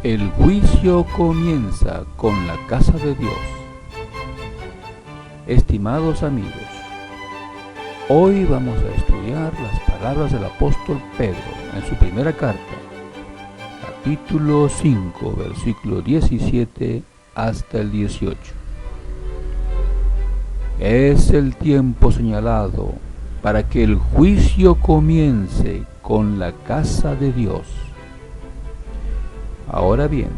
El juicio comienza con la casa de Dios. Estimados amigos, hoy vamos a estudiar las palabras del apóstol Pedro en su primera carta, capítulo 5, versículo 17 hasta el 18. Es el tiempo señalado para que el juicio comience con la casa de Dios. Ahora bien,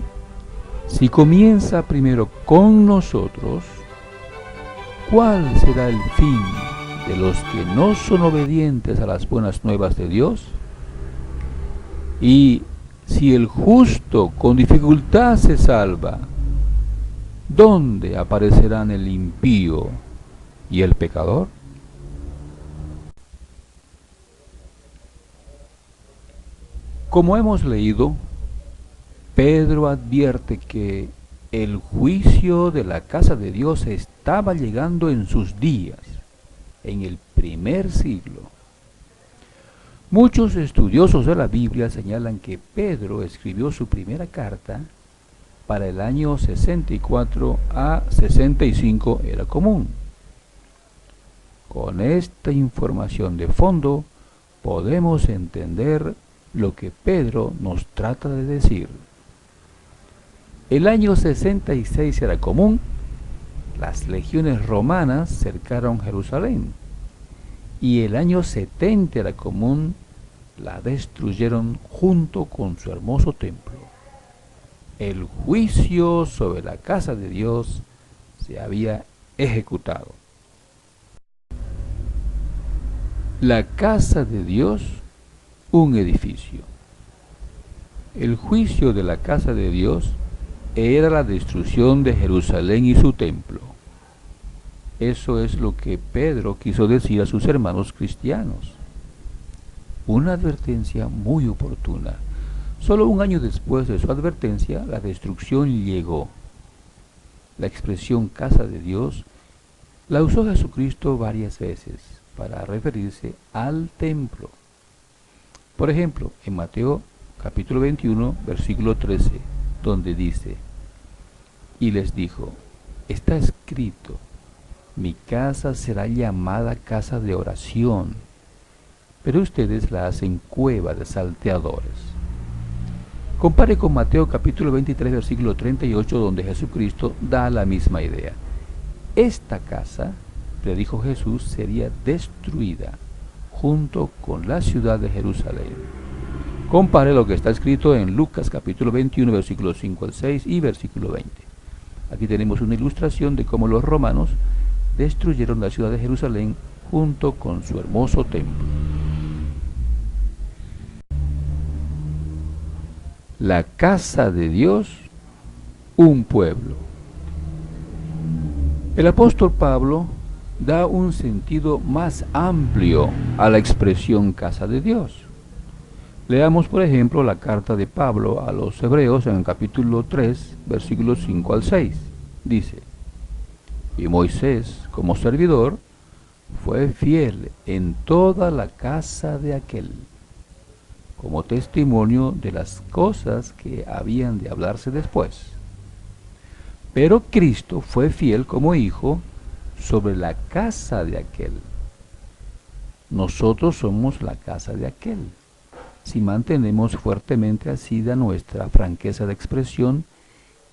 si comienza primero con nosotros, ¿cuál será el fin de los que no son obedientes a las buenas nuevas de Dios? Y si el justo con dificultad se salva, ¿dónde aparecerán el impío y el pecador? Como hemos leído, Pedro advierte que el juicio de la casa de Dios estaba llegando en sus días, en el primer siglo. Muchos estudiosos de la Biblia señalan que Pedro escribió su primera carta para el año 64 a 65 era común. Con esta información de fondo podemos entender lo que Pedro nos trata de decir. El año 66 era común, las legiones romanas cercaron Jerusalén, y el año 70 era común, la destruyeron junto con su hermoso templo. El juicio sobre la casa de Dios se había ejecutado. La casa de Dios, un edificio. El juicio de la casa de Dios era la destrucción de Jerusalén y su templo. Eso es lo que Pedro quiso decir a sus hermanos cristianos. Una advertencia muy oportuna. Solo un año después de su advertencia, la destrucción llegó. La expresión casa de Dios la usó Jesucristo varias veces para referirse al templo. Por ejemplo, en Mateo capítulo 21, versículo 13, donde dice: y les dijo, está escrito, mi casa será llamada casa de oración, pero ustedes la hacen cueva de salteadores. Compare con Mateo capítulo 23, versículo 38, donde Jesucristo da la misma idea. Esta casa, predijo Jesús, sería destruida junto con la ciudad de Jerusalén. Compare lo que está escrito en Lucas capítulo 21, versículos 5 al 6 y versículo 20. Aquí tenemos una ilustración de cómo los romanos destruyeron la ciudad de Jerusalén junto con su hermoso templo. La casa de Dios, un pueblo. El apóstol Pablo da un sentido más amplio a la expresión casa de Dios. Leamos, por ejemplo, la carta de Pablo a los Hebreos en el capítulo 3, versículos 5 al 6. Dice: y Moisés, como servidor, fue fiel en toda la casa de aquel, como testimonio de las cosas que habían de hablarse después. Pero Cristo fue fiel como hijo sobre la casa de aquel. Nosotros somos la casa de aquel, si mantenemos fuertemente asida nuestra franqueza de expresión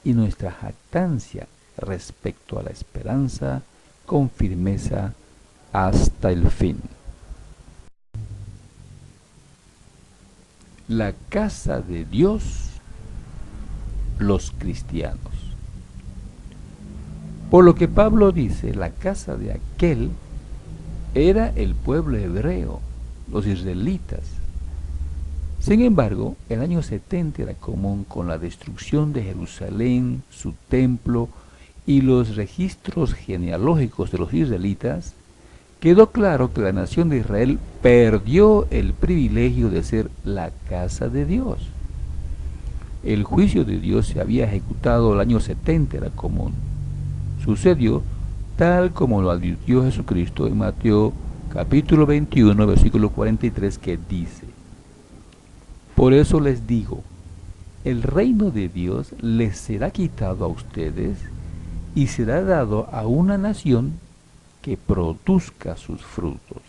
y nuestra jactancia respecto a la esperanza con firmeza hasta el fin. La casa de Dios, los cristianos. Por lo que Pablo dice, la casa de aquel era el pueblo hebreo, los israelitas. Sin embargo, el año 70 era común con la destrucción de Jerusalén, su templo y los registros genealógicos de los israelitas. Quedó claro que la nación de Israel perdió el privilegio de ser la casa de Dios. El juicio de Dios se había ejecutado el año 70 era común. Sucedió tal como lo advirtió Jesucristo en Mateo capítulo 21, versículo 43, que dice: por eso les digo, el reino de Dios les será quitado a ustedes y será dado a una nación que produzca sus frutos.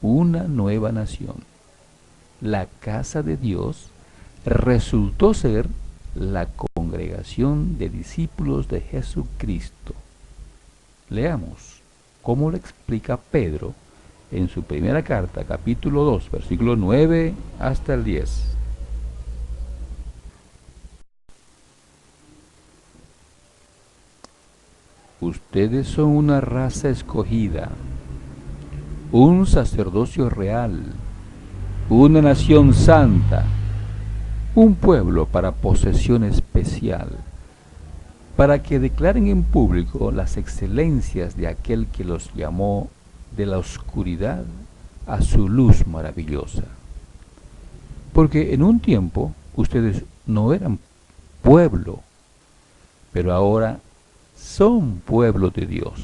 Una nueva nación. La casa de Dios resultó ser la congregación de discípulos de Jesucristo. Leamos cómo lo explica Pedro en su primera carta, capítulo 2, versículo 9 hasta el 10. Ustedes son una raza escogida, un sacerdocio real, una nación santa, un pueblo para posesión especial, para que declaren en público las excelencias de aquel que los llamó de la oscuridad a su luz maravillosa. Porque en un tiempo ustedes no eran pueblo, pero ahora son pueblo de Dios.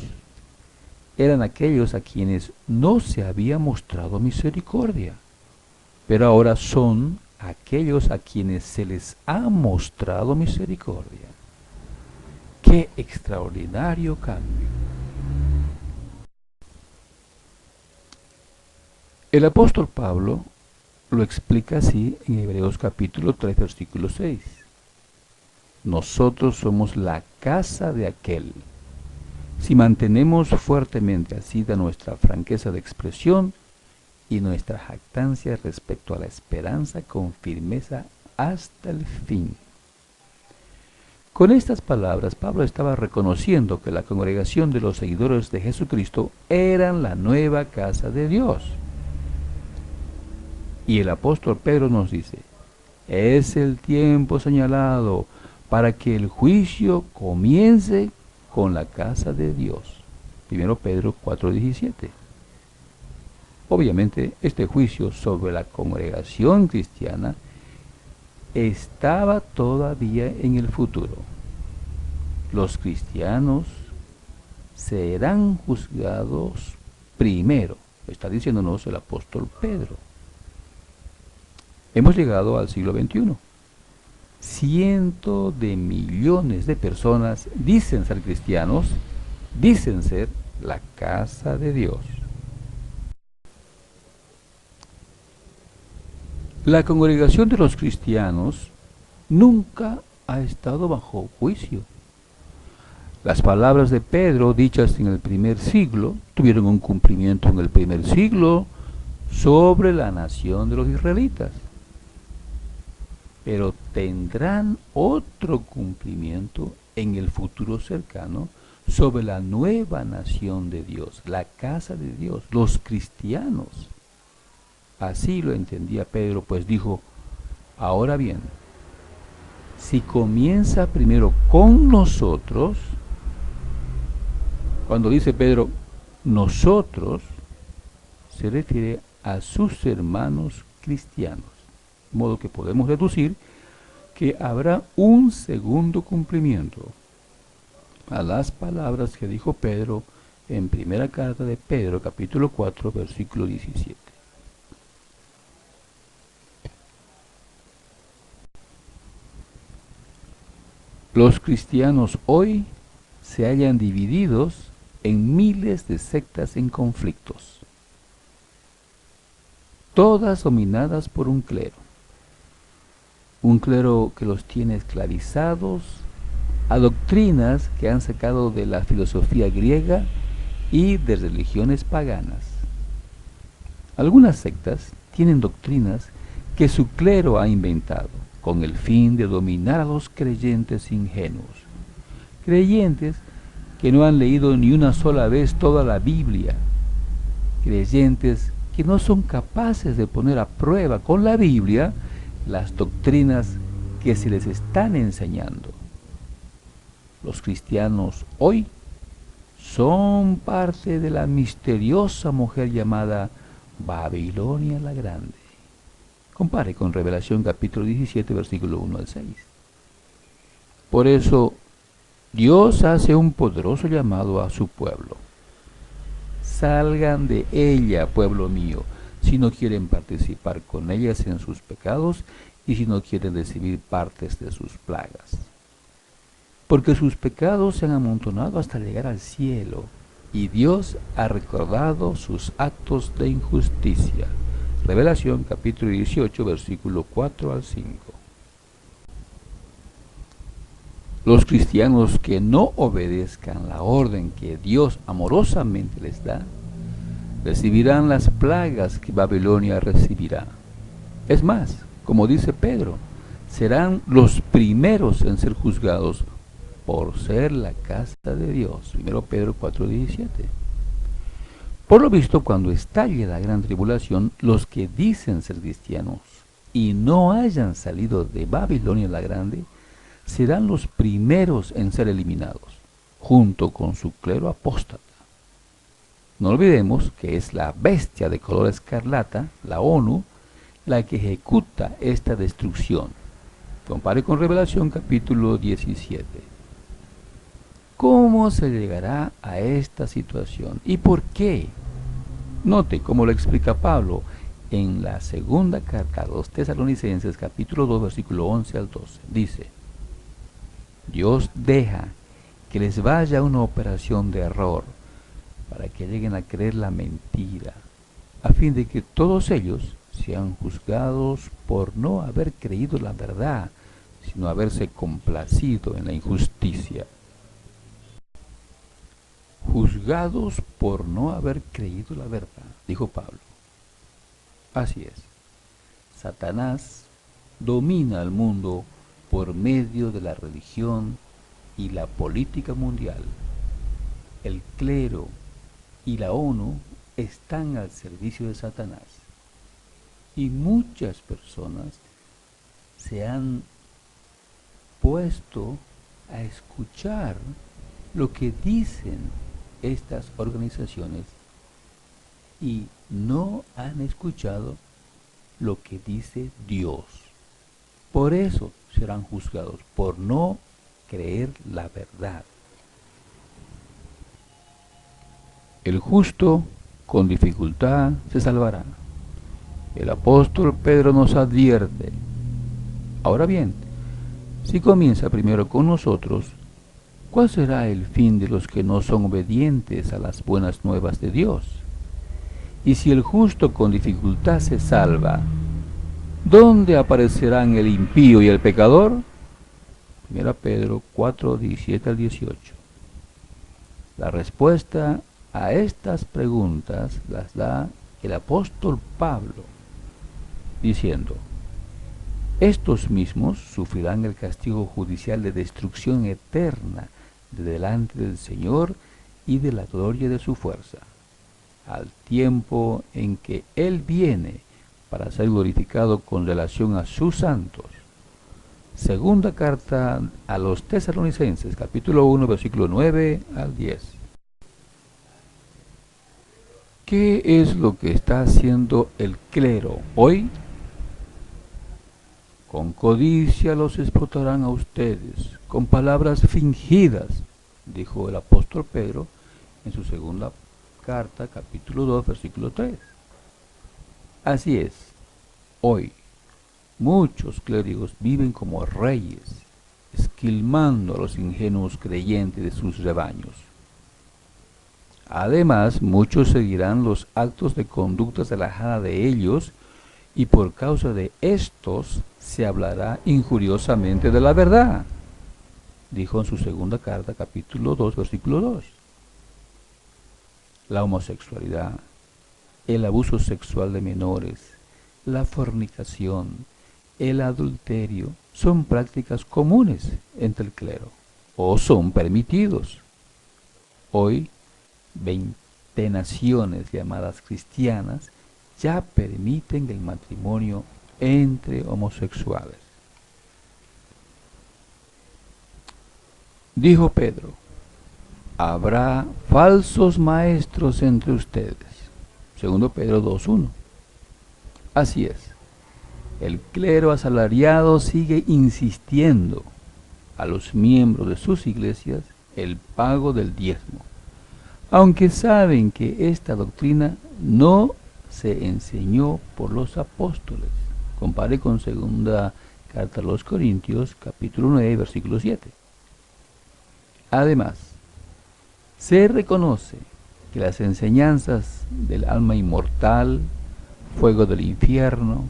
Eran aquellos a quienes no se había mostrado misericordia, pero ahora son aquellos a quienes se les ha mostrado misericordia. ¡Qué extraordinario cambio! El apóstol Pablo lo explica así en Hebreos capítulo 3, versículo 6. Nosotros somos la casa de aquel. Si mantenemos fuertemente así de nuestra franqueza de expresión y nuestra jactancia respecto a la esperanza con firmeza hasta el fin. Con estas palabras, Pablo estaba reconociendo que la congregación de los seguidores de Jesucristo eran la nueva casa de Dios. Y el apóstol Pedro nos dice, es el tiempo señalado para que el juicio comience con la casa de Dios. 1 Pedro 4:17. Obviamente, este juicio sobre la congregación cristiana estaba todavía en el futuro. Los cristianos serán juzgados primero, está diciéndonos el apóstol Pedro. Hemos llegado al siglo XXI. Cientos de millones de personas dicen ser cristianos, dicen ser la casa de Dios. La congregación de los cristianos nunca ha estado bajo juicio. Las palabras de Pedro, dichas en el primer siglo, tuvieron un cumplimiento en el primer siglo sobre la nación de los israelitas. Pero tendrán otro cumplimiento en el futuro cercano sobre la nueva nación de Dios, la casa de Dios, los cristianos. Así lo entendía Pedro, pues dijo, ahora bien, si comienza primero con nosotros, cuando dice Pedro, nosotros, se refiere a sus hermanos cristianos. De modo que podemos deducir que habrá un segundo cumplimiento a las palabras que dijo Pedro en primera carta de Pedro, capítulo 4, versículo 17. Los cristianos hoy se hallan divididos en miles de sectas en conflictos, todas dominadas por un clero que los tiene esclavizados a doctrinas que han sacado de la filosofía griega y de religiones paganas. Algunas sectas tienen doctrinas que su clero ha inventado con el fin de dominar a los creyentes ingenuos, creyentes que no han leído ni una sola vez toda la Biblia, creyentes que no son capaces de poner a prueba con la Biblia las doctrinas que se les están enseñando. Los cristianos hoy son parte de la misteriosa mujer llamada Babilonia la Grande. Compare con Revelación capítulo 17, versículo 1 al 6. Por eso, Dios hace un poderoso llamado a su pueblo. Salgan de ella, pueblo mío, si no quieren participar con ellas en sus pecados y si no quieren recibir partes de sus plagas. Porque sus pecados se han amontonado hasta llegar al cielo, y Dios ha recordado sus actos de injusticia. Revelación capítulo 18, versículo 4 al 5. Los cristianos que no obedezcan la orden que Dios amorosamente les da, recibirán las plagas que Babilonia recibirá. Es más, como dice Pedro, serán los primeros en ser juzgados por ser la casa de Dios. 1 Pedro 4:17. Por lo visto, cuando estalle la gran tribulación, los que dicen ser cristianos y no hayan salido de Babilonia la grande, serán los primeros en ser eliminados, junto con su clero apóstata. No olvidemos que es la bestia de color escarlata, la ONU, la que ejecuta esta destrucción. Compare con Revelación capítulo 17. ¿Cómo se llegará a esta situación? ¿Y por qué? Note cómo lo explica Pablo en la segunda carta a los Tesalonicenses, capítulo 2, versículo 11 al 12. Dice: Dios deja que les vaya una operación de error para que lleguen a creer la mentira, a fin de que todos ellos sean juzgados por no haber creído la verdad, sino haberse complacido en la injusticia. Juzgados por no haber creído la verdad, dijo Pablo. Así es. Satanás domina al mundo por medio de la religión y la política mundial. El clero y la ONU están al servicio de Satanás. Y muchas personas se han puesto a escuchar lo que dicen estas organizaciones y no han escuchado lo que dice Dios. Por eso serán juzgados, por no creer la verdad. El justo con dificultad se salvará. El apóstol Pedro nos advierte. Ahora bien, si comienza primero con nosotros, ¿cuál será el fin de los que no son obedientes a las buenas nuevas de Dios? Y si el justo con dificultad se salva, ¿dónde aparecerán el impío y el pecador? 1 Pedro 4, 17 al 18. La respuesta a estas preguntas las da el apóstol Pablo, diciendo: estos mismos sufrirán el castigo judicial de destrucción eterna de delante del Señor y de la gloria de su fuerza, al tiempo en que Él viene para ser glorificado con relación a sus santos. Segunda carta a los Tesalonicenses, capítulo 1, versículo 9 al 10. ¿Qué es lo que está haciendo el clero hoy? Con codicia los explotarán a ustedes, con palabras fingidas, dijo el apóstol Pedro en su segunda carta, capítulo 2, versículo 3. Así es, hoy muchos clérigos viven como reyes, esquilmando a los ingenuos creyentes de sus rebaños. Además, muchos seguirán los actos de conducta relajada de ellos, y por causa de estos se hablará injuriosamente de la verdad, dijo en su segunda carta, capítulo 2, versículo 2. La homosexualidad, el abuso sexual de menores, la fornicación, el adulterio son prácticas comunes entre el clero, o son permitidos. Hoy, 20 naciones llamadas cristianas ya permiten el matrimonio entre homosexuales. Dijo Pedro: habrá falsos maestros entre ustedes. Segundo Pedro 2:1. Así es, el clero asalariado sigue insistiendo a los miembros de sus iglesias el pago del diezmo, aunque saben que esta doctrina no se enseñó por los apóstoles. Compare con 2 Carta a los Corintios, capítulo 9, versículo 7. Además, se reconoce que las enseñanzas del alma inmortal, fuego del infierno,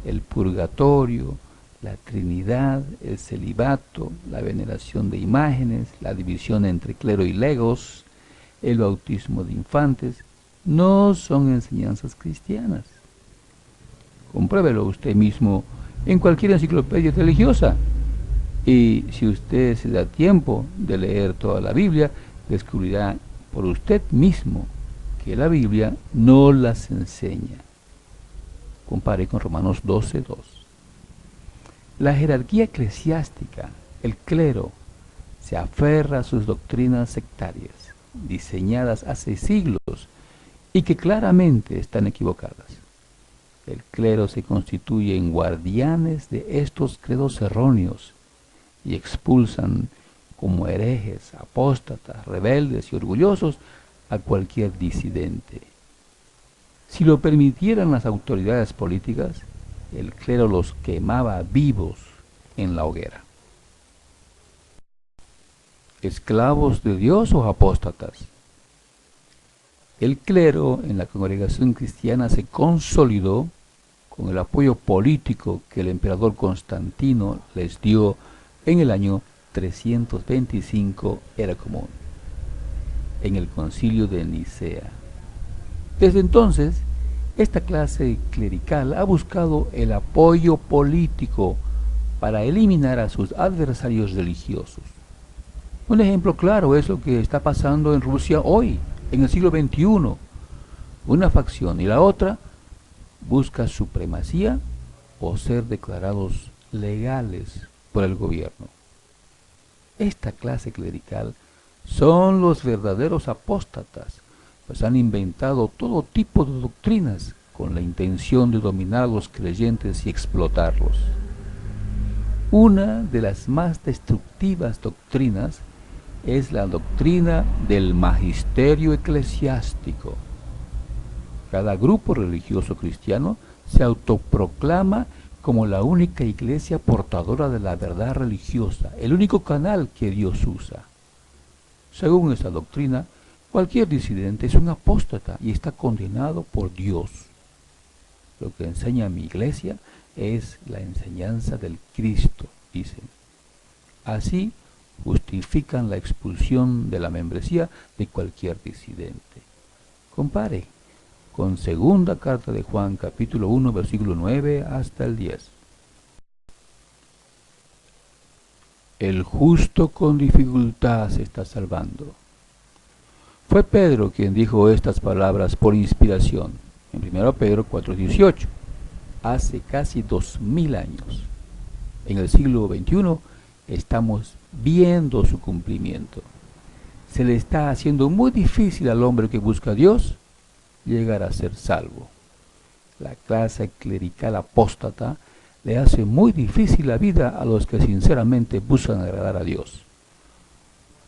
el purgatorio, la Trinidad, el celibato, la veneración de imágenes, la división entre clero y legos, el bautismo de infantes, no son enseñanzas cristianas. Compruébelo usted mismo en cualquier enciclopedia religiosa. Y si usted se da tiempo de leer toda la Biblia, descubrirá por usted mismo que la Biblia no las enseña. Compare con Romanos 12:2. La jerarquía eclesiástica, el clero, se aferra a sus doctrinas sectarias, diseñadas hace siglos y que claramente están equivocadas. El clero se constituye en guardianes de estos credos erróneos y expulsan como herejes, apóstatas, rebeldes y orgullosos a cualquier disidente. Si lo permitieran las autoridades políticas, el clero los quemaba vivos en la hoguera. ¿Esclavos de Dios o apóstatas? El clero en la congregación cristiana se consolidó con el apoyo político que el emperador Constantino les dio en el año 325 era común, en el concilio de Nicea. Desde entonces, esta clase clerical ha buscado el apoyo político para eliminar a sus adversarios religiosos. Un ejemplo claro es lo que está pasando en Rusia hoy, en el siglo XXI. Una facción y la otra busca supremacía o ser declarados legales por el gobierno. Esta clase clerical son los verdaderos apóstatas, pues han inventado todo tipo de doctrinas con la intención de dominar a los creyentes y explotarlos. Una de las más destructivas doctrinas es la doctrina del magisterio eclesiástico. Cada grupo religioso cristiano se autoproclama como la única iglesia portadora de la verdad religiosa, el único canal que Dios usa. Según esta doctrina, cualquier disidente es un apóstata y está condenado por Dios. Lo que enseña mi iglesia es la enseñanza del Cristo, dicen. Así justifican la expulsión de la membresía de cualquier disidente. Compare con segunda carta de Juan, capítulo 1, versículo 9 hasta el 10. El justo con dificultad se está salvando. Fue Pedro quien dijo estas palabras por inspiración, en 1 Pedro 4:18, hace casi 2000 años. En el siglo XXI estamos viendo su cumplimiento. Se le está haciendo muy difícil al hombre que busca a Dios llegar a ser salvo. La clase clerical apóstata le hace muy difícil la vida a los que sinceramente buscan agradar a Dios.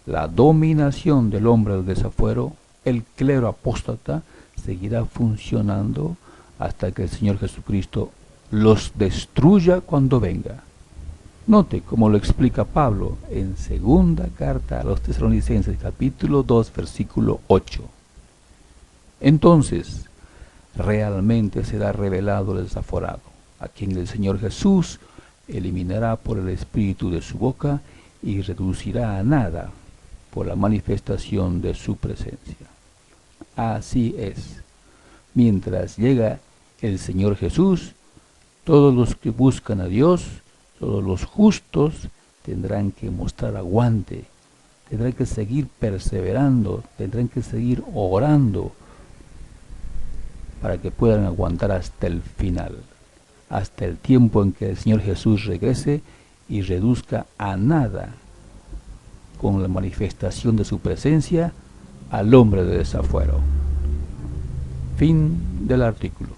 La dominación del hombre del desafuero, el clero apóstata, seguirá funcionando hasta que el Señor Jesucristo los destruya cuando venga. Note cómo lo explica Pablo en segunda carta a los Tesalonicenses, capítulo 2, versículo 8. Entonces, realmente será revelado el desaforado, a quien el Señor Jesús eliminará por el espíritu de su boca y reducirá a nada por la manifestación de su presencia. Así es. Mientras llega el Señor Jesús, todos los que buscan a Dios, todos los justos, tendrán que mostrar aguante, tendrán que seguir perseverando, tendrán que seguir orando para que puedan aguantar hasta el final, hasta el tiempo en que el Señor Jesús regrese y reduzca a nada con la manifestación de su presencia al hombre de desafuero. Fin del artículo.